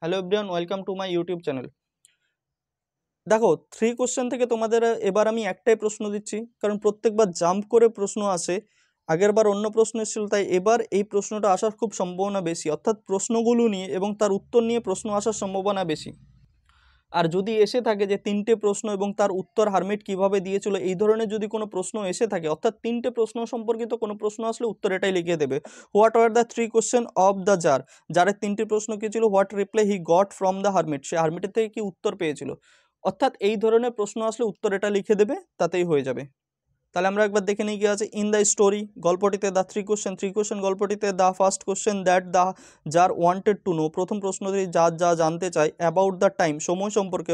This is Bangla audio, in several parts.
Hello everyone, welcome to my YouTube channel. দেখো, 3 কোশ্চেন থেকে তোমাদের এবার আমি একটাই প্রশ্ন দিচ্ছি, কারণ প্রত্যেকবার জাম্প করে প্রশ্ন আসে। আগের বার অন্য প্রশ্ন এসেছিল, তাই এবার এই প্রশ্নটা আসার খুব সম্ভাবনা বেশি, অর্থাৎ প্রশ্নগুলো নিয়ে এবং তার উত্তর নিয়ে প্রশ্ন আসার সম্ভাবনা বেশি। আর যদি এসে থাকে যে 3টে প্রশ্ন এবং তার উত্তর হারমিট কিভাবে দিয়েছিল, এই ধরনের যদি কোনো প্রশ্ন এসে থাকে, অর্থাৎ 3টে প্রশ্ন সম্পর্কিত কোনো প্রশ্ন আসলে উত্তর এটাই লিখে দেবে। What are the 3 question of the tsar? জারের 3টে প্রশ্ন কি ছিল? What reply he got from the hermit? সে হারমিটের থেকে কি উত্তর পেয়েছিল? অর্থাৎ এই ধরনের প্রশ্ন আসলে উত্তর এটা লিখে দেবে, তাতেই হয়ে যাবে। তাহলে আমরা একবার দেখে নিই কি আছে। ইন দ্য স্টোরি গল্পটিতে দ্য 3 কোশ্চেন গল্পটিতে the first question that the tsar wanted to know, প্রথম প্রশ্নটি যার যা জানতে চায়, অ্যাবাউট দ্য টাইম, সময় সম্পর্কে,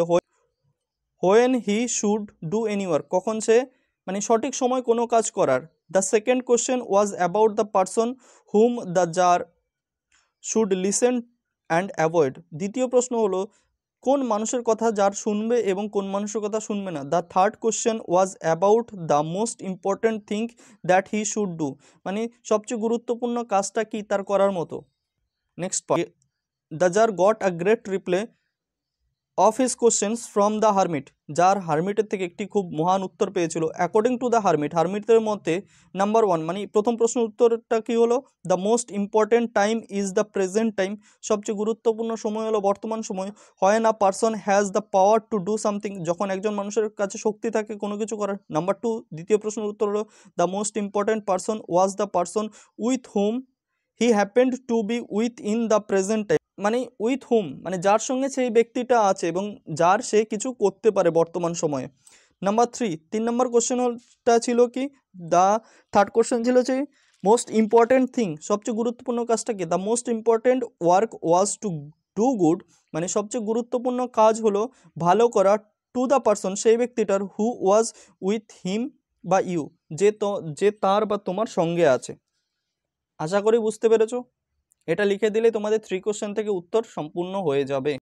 when he should do any work, কখন সে মানে সঠিক সময় কোনো কাজ করার। The second question was about the person whom the czar should listen and avoid, দ্বিতীয় প্রশ্ন হলো কোন মানুষের কথা যার শুনবে এবং কোন মানুষের কথা শুনবে না। The third question was about the most important thing that he should do, মানে সবচেয়ে গুরুত্বপূর্ণ কাজটা কি তার করার মতো। Next, the czar got a great reply of his questions from the hermit, যার হারমিটের থেকে একটি খুব মহান উত্তর পেয়েছিল। অ্যাকর্ডিং টু দ্য হারমিট, হারমিটের মতে নাম্বার 1, মানে প্রথম প্রশ্নের উত্তরটা কি হলো? The most important time is the present time, সবচেয়ে গুরুত্বপূর্ণ সময় হলো বর্তমান সময়। When a person has the power to do something, যখন একজন মানুষের কাছে শক্তি থাকে কোনো কিছু করার। নাম্বার 2, দ্বিতীয় প্রশ্নের উত্তর হলো the most important person was the person with hmm he happened to B with in the present time, মানে উইথ হুম মানে যার সঙ্গে সেই ব্যক্তিটা আছে এবং যার সে কিছু করতে পারে বর্তমান সময়ে। নাম্বার 3, 3 নম্বর কোশ্চেনটা ছিল কি? দ্য থার্ড কোশ্চেন ছিল যে মোস্ট ইম্পর্ট্যান্ট থিং, সবচেয়ে গুরুত্বপূর্ণ কাজটা কি? The most important work was to do good, মানে সবচেয়ে গুরুত্বপূর্ণ কাজ হলো ভালো করা। টু দ্য পারসন, সেই ব্যক্তিটার, হু ওয়াজ উইথ হিম বা ইউ, যে তার বা তোমার সঙ্গে আছে। আশা করি বুঝতে পেরেছো। এটা লিখে দিলে তোমাদের 3 কোশ্চেন থেকে উত্তর সম্পূর্ণ হয়ে যাবে।